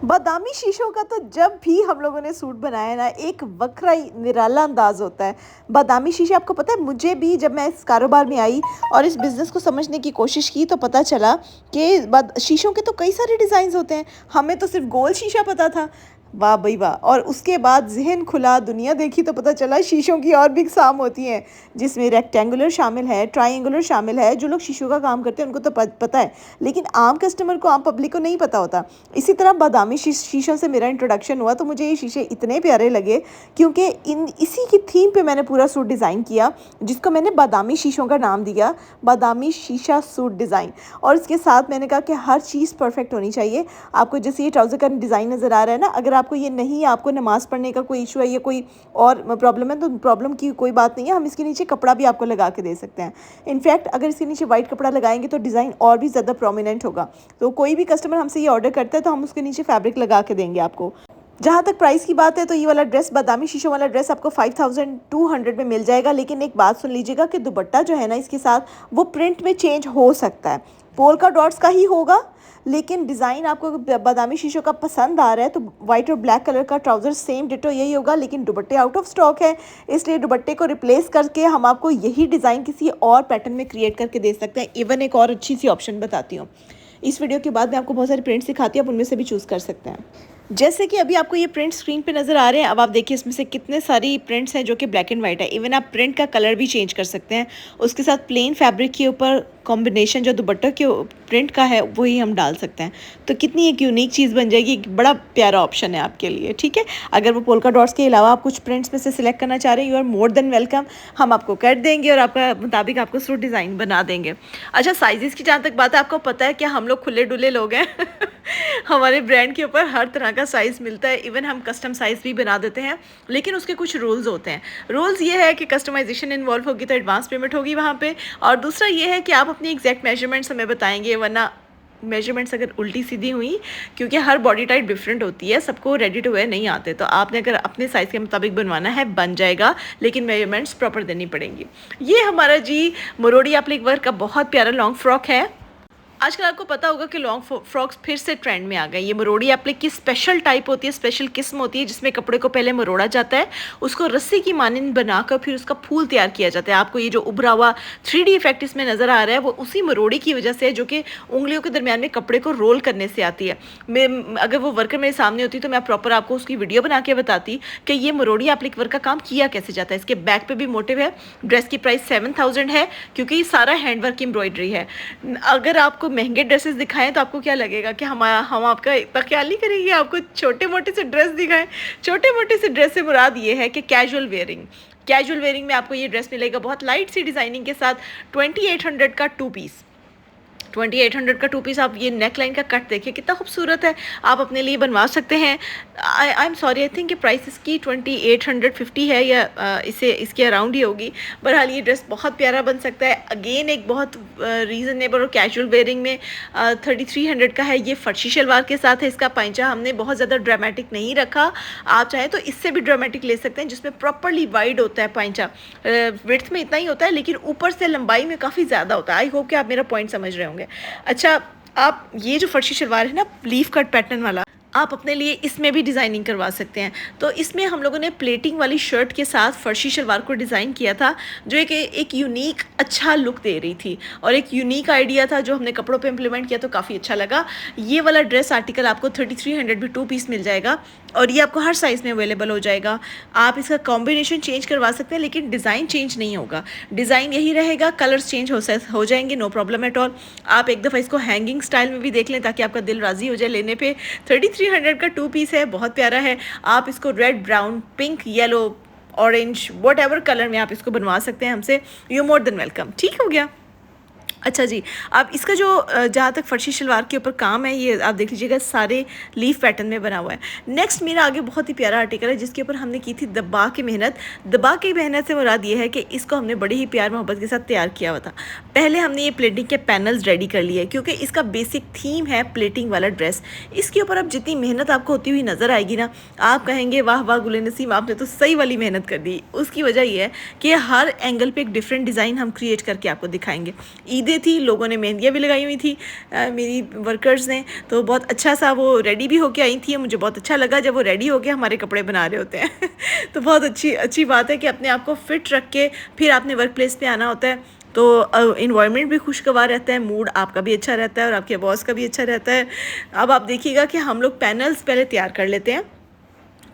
बादामी शीशों का तो जब भी हम लोगों ने सूट बनाया ना, एक वखरा ही निराला अंदाज होता है। बादामी शीशे, आपको पता है, मुझे भी जब मैं इस कारोबार में आई और इस बिज़नेस को समझने की कोशिश की तो पता चला कि शीशों के तो कई सारे डिज़ाइंस होते हैं। हमें तो सिर्फ गोल शीशा पता था। वाह भाई वाह! और उसके बाद ज़हन खुला, दुनिया देखी तो पता चला शीशों की और भी अक़साम होती हैं, जिसमें रेक्टेंगुलर शामिल है, ट्रायंगुलर शामिल है। जो लोग शीशों का काम करते हैं उनको तो पता है, लेकिन आम कस्टमर को, आम पब्लिक को नहीं पता होता। इसी तरह बादामी शीशों से मेरा इंट्रोडक्शन हुआ, तो मुझे ये शीशे इतने प्यारे लगे क्योंकि इसी की थीम पे मैंने पूरा सूट डिज़ाइन किया, जिसको मैंने बादामी शीशों का नाम दिया, बादामी शीशा सूट डिज़ाइन। और इसके साथ मैंने कहा कि हर चीज़ परफेक्ट होनी चाहिए। आपको जैसे ये ट्राउज़र का डिज़ाइन नज़र आ रहा है ना, अगर आपको ये नहीं है, आपको नमाज़ पढ़ने का कोई इशू है या कोई और प्रॉब्लम है, तो प्रॉब्लम की कोई बात नहीं है। हम इसके नीचे कपड़ा भी आपको लगा के दे सकते हैं। इनफैक्ट अगर इसके नीचे वाइट कपड़ा लगाएंगे तो डिज़ाइन और भी ज़्यादा प्रोमिनेंट होगा। तो कोई भी कस्टमर हमसे ये ऑर्डर करता है तो हम उसके नीचे फैब्रिक लगा के देंगे आपको। जहाँ तक प्राइस की बात है तो ये वाला ड्रेस, बादामी शीशों वाला ड्रेस, आपको 5200 में मिल जाएगा। लेकिन एक बात सुन लीजिएगा कि दुपट्टा जो है ना इसके साथ, वो प्रिंट में चेंज हो सकता है। पोल्का डॉट्स का ही होगा, लेकिन डिज़ाइन आपको बादामी शीशों का पसंद आ रहा है तो वाइट और ब्लैक कलर का ट्राउज़र सेम डिटो यही होगा। लेकिन दुपट्टे आउट ऑफ स्टॉक है, इसलिए दुपट्टे को रिप्लेस करके हम आपको यही डिज़ाइन किसी और पैटर्न में क्रिएट करके दे सकते हैं। इवन एक और अच्छी सी ऑप्शन बताती हूँ, इस वीडियो के बाद मैं आपको बहुत सारे प्रिंट्स दिखाती हूँ, आप उनमें से भी चूज़ कर सकते हैं। जैसे कि अभी आपको ये प्रिंट स्क्रीन पे नज़र आ रहे हैं। अब आप देखिए इसमें से कितने सारी प्रिंट्स हैं जो कि ब्लैक एंड वाइट है। इवन आप प्रिंट का कलर भी चेंज कर सकते हैं। उसके साथ प्लेन फैब्रिक के ऊपर कॉम्बिनेशन जो दुपट्टा के प्रिंट का है वही हम डाल सकते हैं। तो कितनी एक यूनिक चीज़ बन जाएगी, एक बड़ा प्यारा ऑप्शन है आपके लिए। ठीक है, अगर वो पोल्का डॉट्स के अलावा आप कुछ प्रिंट्स में से सिलेक्ट करना चाह रहे हैं, you are more than welcome. हम आपको कर देंगे और आपका मुताबिक आपको सूट डिज़ाइन बना देंगे। अच्छा, साइज़ की जहाँ तक बात है, आपको पता है कि हम लोग खुले डुले लोग हैं हमारे ब्रांड के ऊपर हर तरह का साइज़ मिलता है। इवन हम कस्टम साइज़ भी बना देते हैं, लेकिन उसके कुछ रूल्स होते हैं। रूल्स ये है कि कस्टमाइजेशन इन्वॉल्व होगी तो एडवांस पेमेंट होगी वहाँ पे, और दूसरा ये है कि आप अपनी एग्जैक्ट मेजरमेंट्स हमें बताएंगे, वरना मेजरमेंट्स अगर उल्टी सीधी हुई, क्योंकि हर बॉडी टाइप डिफरेंट होती है, सबको रेडी टू वेयर नहीं आते, तो आपने अगर अपने साइज़ के मुताबिक बनवाना है बन जाएगा, लेकिन मेजरमेंट्स प्रॉपर देनी पड़ेंगी। ये हमारा जी मरोड़ी एप्लिक वर्क का बहुत प्यारा लॉन्ग फ्रॉक है। आजकल आपको पता होगा कि लॉन्ग फ्रॉक्स फिर से ट्रेंड में आ गए। ये मरोड़ी एप्लिक की स्पेशल टाइप होती है, स्पेशल किस्म होती है, जिसमें कपड़े को पहले मरोड़ा जाता है, उसको रस्सी की मानंद बनाकर फिर उसका फूल तैयार किया जाता है। आपको ये जो उभरा हुआ 3D इफेक्ट इसमें नज़र आ रहा है, वो उसी मरोड़ी की वजह से है, जो कि उंगलियों के दरमियान में कपड़े को रोल करने से आती है। अगर वो वर्कर मेरे सामने होती तो मैं प्रॉपर आपको उसकी वीडियो बना के बताती कि ये मरोड़ी एप्लिक वर्क का काम किया कैसे जाता है। इसके बैक पे भी मोटिव है। ड्रेस की प्राइस 7000 है, क्योंकि ये सारा हैंडवर्क की एम्ब्रॉयडरी है। अगर आपको महंगे ड्रेसेस दिखाएं तो आपको क्या लगेगा कि हम आपका इतना ख्याल नहीं करेंगे, आपको छोटे मोटे से ड्रेस दिखाएं। छोटे मोटे से ड्रेस से मुराद ये है कि कैजुअल वेयरिंग में आपको ये ड्रेस मिलेगा बहुत लाइट सी डिज़ाइनिंग के साथ। 2800 का 2 पीस, 2800 का 2 पीस। आप ये नेक लाइन का कट देखिए कितना खूबसूरत है, आप अपने लिए बनवा सकते हैं। I am sorry, I think कि प्राइस इसकी 2850 है या इसके अराउंड ही होगी। बहरहाल ये ड्रेस बहुत प्यारा बन सकता है। अगेन एक बहुत रीज़नेबल और कैजुअल वेयरिंग में 3300 का है। ये फर्शी शलवार के साथ है। इसका पैंचा हमने बहुत ज़्यादा ड्रामेटिक नहीं रखा, आप चाहें तो इससे भी ड्रामेटिक ले सकते हैं, जिसमें प्रॉपरली वाइड होता है पैंचा। विड्थ में इतना ही होता है, लेकिन ऊपर से लंबाई में काफ़ी ज़्यादा होता है। आई होप कि आप मेरा पॉइंट समझ रहे होंगे। अच्छा, आप ये जो फर्शी शलवार है ना, लीफ कट पैटर्न वाला, आप अपने लिए इसमें भी डिज़ाइनिंग करवा सकते हैं। तो इसमें हम लोगों ने प्लेटिंग वाली शर्ट के साथ फर्शी शलवार को डिज़ाइन किया था, जो एक यूनिक अच्छा लुक दे रही थी, और एक यूनिक आइडिया था जो हमने कपड़ों पे इम्प्लीमेंट किया, तो काफ़ी अच्छा लगा। ये वाला ड्रेस आर्टिकल आपको 3300 भी 2 पीस मिल जाएगा, और ये आपको हर साइज़ में अवेलेबल हो जाएगा। आप इसका कॉम्बिनेशन चेंज करवा सकते हैं, लेकिन डिज़ाइन चेंज नहीं होगा, डिज़ाइन यही रहेगा, कलर्स चेंज हो जाएंगे, नो प्रॉब्लम एट ऑल। आप एक दफ़ा इसको हैंगिंग स्टाइल में भी देख लें, ताकि आपका दिल राज़ी हो जाए लेने पे। 3300 का 2 पीस है, बहुत प्यारा है। आप इसको red, brown, pink, yellow, orange, what ever colour में आप इसको बनवा सकते हैं हमसे। You more than welcome. ठीक हो गया। अच्छा जी, अब इसका जो जहाँ तक फर्शी शलवार के ऊपर काम है, ये आप देख लीजिएगा सारे लीफ पैटर्न में बना हुआ है। नेक्स्ट मेरा आगे बहुत ही प्यारा आर्टिकल है, जिसके ऊपर हमने की थी दबा की मेहनत से मुराद ये है कि इसको हमने बड़ी ही प्यार मोहब्बत के साथ तैयार किया हुआ था। पहले हमने ये प्लेटिंग के पैनल्स रेडी कर लिए, क्योंकि इसका बेसिक थीम है प्लेटिंग वाला ड्रेस। इसके ऊपर अब जितनी मेहनत आपको होती हुई नज़र आएगी ना, आप कहेंगे वाह वाह गुल नसीम, आपने तो सही वाली मेहनत कर दी। उसकी वजह यह है कि हर एंगल पे एक डिफरेंट डिज़ाइन हम क्रिएट करके आपको दिखाएंगे। ईद डे थी, लोगों ने मेहंदियाँ भी लगाई हुई थी मेरी वर्कर्स ने, तो बहुत अच्छा सा वो रेडी भी होके आई थी। मुझे बहुत अच्छा लगा जब वो रेडी होके हमारे कपड़े बना रहे होते हैं तो बहुत अच्छी बात है कि अपने आप को फिट रख के फिर आपने वर्क प्लेस पे आना होता है, तो इन्वायरमेंट भी खुशगवार रहता है, मूड आपका भी अच्छा रहता है और आपके बॉस का भी अच्छा रहता है। अब आप देखिएगा कि हम लोग पैनल्स पहले तैयार कर लेते हैं।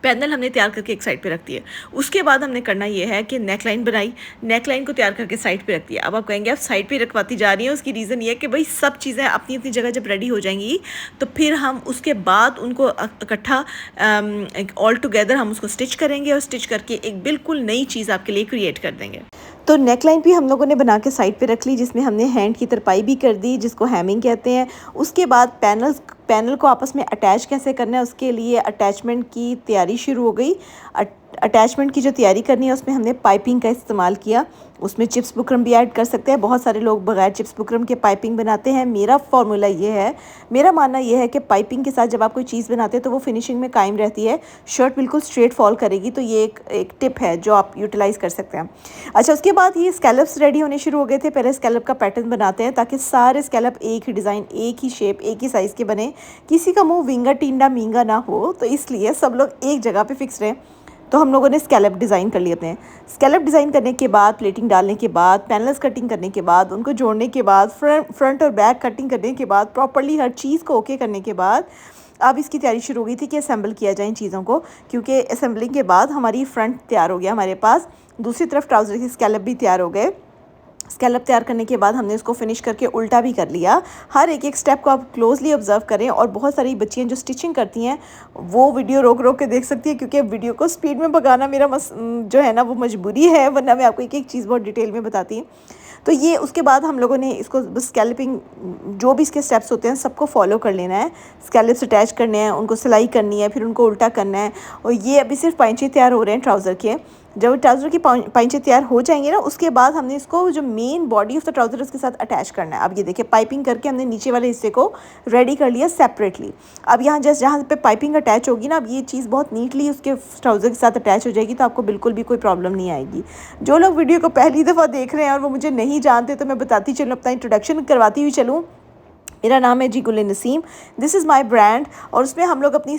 पैनल हमने तैयार करके एक साइड पे रख दिए। उसके बाद हमने करना ये है कि नेक लाइन बनाई, नेक लाइन को तैयार करके साइड पे रख दिया। अब आप कहेंगे आप साइड पे रखवाती जा रही हैं, उसकी रीज़न ये है कि भाई सब चीज़ें अपनी अपनी जगह जब रेडी हो जाएंगी तो फिर हम उसके बाद उनको इकट्ठा ऑल टुगेदर हम उसको स्टिच करेंगे और स्टिच करके एक बिल्कुल नई चीज़ आपके लिए क्रिएट कर देंगे। तो नेक लाइन भी हम लोगों ने बना के साइड पे रख ली, जिसमें हमने हैंड की तरपाई भी कर दी, जिसको हैमिंग कहते हैं। उसके बाद पैनल को आपस में अटैच कैसे करना है, उसके लिए अटैचमेंट की तैयारी शुरू हो गई। अटैचमेंट की जो तैयारी करनी है उसमें हमने पाइपिंग का इस्तेमाल किया। उसमें चिप्स बुकरम भी ऐड कर सकते हैं। बहुत सारे लोग बगैर चिप्स बुकरम के पाइपिंग बनाते हैं। मेरा फार्मूला ये है, मेरा मानना ये है कि पाइपिंग के साथ जब आप कोई चीज़ बनाते हैं तो वो फिनिशिंग में कायम रहती है, शर्ट बिल्कुल स्ट्रेट फॉल करेगी। तो ये एक टिप है जो आप यूटिलाइज़ कर सकते हैं। अच्छा, उसके बाद ये स्कैलप्स रेडी होने शुरू हो गए थे। पहले स्कैलप का पैटर्न बनाते हैं ताकि सारे स्कैलप एक ही डिज़ाइन, एक ही शेप, एक ही साइज़ के बने, किसी का मुँह विंगा टिंडा मींगा ना हो, तो इसलिए सब लोग एक जगह पर फिक्स रहें। तो हम लोगों ने स्कैलप डिज़ाइन कर लिए अपने। स्कैलप डिज़ाइन करने के बाद, प्लेटिंग डालने के बाद, पैनल्स कटिंग करने के बाद, उनको जोड़ने के बाद, फ्रंट और बैक कटिंग करने के बाद, प्रॉपर्ली हर चीज़ को ओके करने के बाद अब इसकी तैयारी शुरू हो गई थी कि असेंबल किया जाए इन चीज़ों को, क्योंकि असेंबलिंग के बाद हमारी फ्रंट तैयार हो गया हमारे पास। दूसरी तरफ ट्राउज़र के स्कैलप भी तैयार हो गए। स्कैलप तैयार करने के बाद हमने उसको फिनिश करके उल्टा भी कर लिया। हर एक स्टेप को आप क्लोजली ऑब्जर्व करें। और बहुत सारी बच्चियाँ जो स्टिचिंग करती हैं वो वीडियो रोक रोक के देख सकती है, क्योंकि वीडियो को स्पीड में भगाना मेरा जो है ना वो मजबूरी है, वरना मैं आपको एक एक चीज़ बहुत डिटेल में बताती हूँ। तो ये उसके बाद हम लोगों ने इसको स्कैल्पिंग, जो भी इसके स्टेप्स होते हैं सबको फॉलो कर लेना है। स्कैलप्स अटैच करने हैं, उनको सिलाई करनी है, फिर उनको उल्टा करना है। और ये अभी सिर्फ पाइंचे तैयार हो रहे हैं ट्राउज़र के। जब ट्राउज़र की पाइंचे तैयार हो जाएंगे ना, उसके बाद हमने इसको जो main body of the trouser उसके साथ अटैच करना है। अब ये देखिए, पाइपिंग करके हमने नीचे वाले हिस्से को रेडी कर लिया सेपरेटली। अब यहाँ जहाँ पे पाइपिंग अटैच होगी ना, अब ये चीज़ बहुत नीटली उसके ट्राउज़र के साथ अटैच हो जाएगी, तो आपको बिल्कुल भी कोई प्रॉब्लम नहीं आएगी। जो लोग वीडियो को पहली दफ़ा देख रहे हैं और वो मुझे नहीं जानते, तो मैं बताती चलूँ, अपना इंट्रोडक्शन करवाती हुई चलूँ। मेरा नाम है जी Gulin Naseem, this is my brand. और उसमें हम लोग अपनी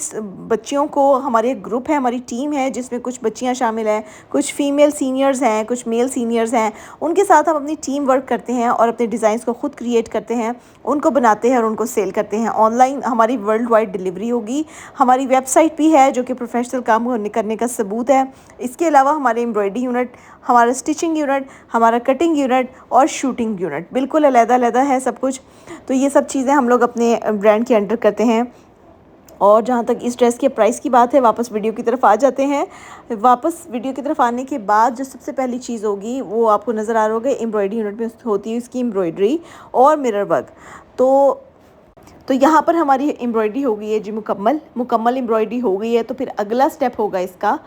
बच्चियों को, हमारे एक ग्रुप है, हमारी टीम है, जिसमें कुछ बच्चियां शामिल हैं, कुछ फीमेल सीनियर्स हैं, कुछ मेल सीनियर्स हैं। उनके साथ हम अपनी टीम वर्क करते हैं और अपने डिज़ाइंस को ख़ुद क्रिएट करते हैं, उनको बनाते हैं और उनको सेल करते हैं। ऑनलाइन हमारी वर्ल्ड वाइड डिलीवरी होगी। हमारी वेबसाइट भी है जो कि प्रोफेशनल काम करने का सबूत है। इसके अलावा हमारे एम्ब्रॉयडरी यूनिट, हमारा स्टिचिंग यूनिट, हमारा कटिंग यूनिट और शूटिंग यूनिट बिल्कुल अलग-अलग है सब कुछ। तो ये सब चीज़ें हम लोग अपने ब्रांड के अंडर करते हैं। और जहाँ तक इस ड्रेस के प्राइस की बात है, वापस वीडियो की तरफ आ जाते हैं। वापस वीडियो की तरफ आने के बाद जो सबसे पहली चीज़ होगी वो आपको नज़र आ रहा होगा, एम्ब्रॉयडरी यूनिट में होती है इसकी एम्ब्रॉयडरी और मिरर वर्क। तो यहाँ पर हमारी एम्ब्रॉयडरी हो गई है जी मुकम्मल एम्ब्रॉयडरी हो गई है। तो फिर अगला स्टेप होगा इसका,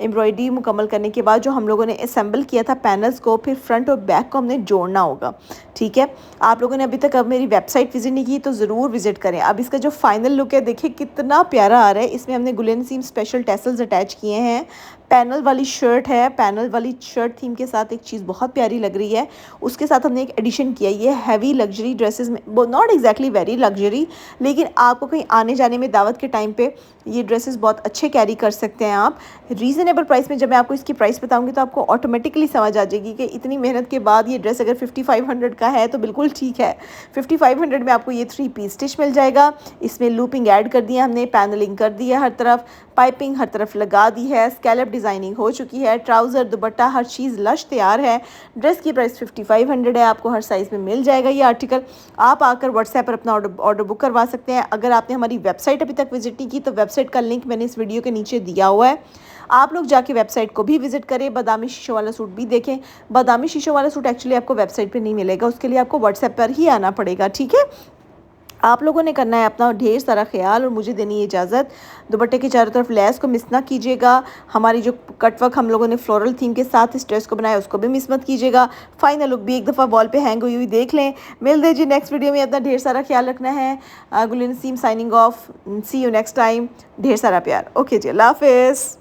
एम्ब्रॉयडरी मुकम्मल करने के बाद जो हम लोगों ने असेंबल किया था पैनल्स को, फिर फ्रंट और बैक को हमने जोड़ना होगा। ठीक है, आप लोगों ने अभी तक मेरी वेबसाइट विजिट नहीं की तो ज़रूर विजिट करें। अब इसका जो फाइनल लुक है, देखिए कितना प्यारा आ रहा है। इसमें हमने गुलिन नसीम स्पेशल टैसल्स अटैच किए हैं। पैनल वाली शर्ट है, पैनल वाली शर्ट थीम के साथ एक चीज़ बहुत प्यारी लग रही है। उसके साथ हमने एक एडिशन किया, ये हैवी लग्जरी ड्रेसेस में, नॉट एग्जैक्टली वेरी लग्जरी, लेकिन आपको कहीं आने जाने में दावत के टाइम पे ये ड्रेसेस बहुत अच्छे कैरी कर सकते हैं आप रीज़नेबल प्राइस में। जब मैं आपको इसकी प्राइस बताऊंगी तो आपको ऑटोमेटिकली समझ आ जाएगी कि इतनी मेहनत के बाद ये ड्रेस अगर 5500 का है तो बिल्कुल ठीक है। 5500 में आपको ये 3 पीस स्टिच मिल जाएगा। इसमें लूपिंग ऐड कर दिया हमने, पैनलिंग कर दी है हर तरफ, पाइपिंग हर तरफ लगा दी है, स्कैलप डिज़ाइनिंग हो चुकी है, ट्राउज़र दुपट्टा हर चीज़ लश तैयार है। ड्रेस की प्राइस 5500 है, आपको हर साइज़ में मिल जाएगा ये आर्टिकल। आप आकर व्हाट्सएप पर अपना ऑर्डर बुक करवा सकते हैं। अगर आपने हमारी वेबसाइट अभी तक विजिट नहीं की तो वेबसाइट का लिंक मैंने इस वीडियो के नीचे दिया हुआ है, आप लोग जाके वेबसाइट को भी विजिट करें, बादामी शीशों वाला सूट भी देखें। बादामी शीशों वाला सूट एक्चुअली आपको वेबसाइट पे नहीं मिलेगा, उसके लिए आपको व्हाट्सएप पर ही आना पड़ेगा। ठीक है, आप लोगों ने करना है अपना ढेर सारा ख्याल और मुझे देनी है इजाज़त। दुपट्टे की चारों तरफ लेस को मिस ना कीजिएगा। हमारी जो कटवर्क हम लोगों ने फ्लोरल थीम के साथ इस ड्रेस को बनाया उसको भी मिस मत कीजिएगा। फाइनल लुक भी एक दफ़ा वॉल पे हैंग हुई देख लें। मिलते हैं जी नेक्स्ट वीडियो में, अपना ढेर सारा ख्याल रखना है। Gulin Naseem signing off, see you next time. ढेर सारा प्यार। ओके जी, अल्लाह हाफिज़।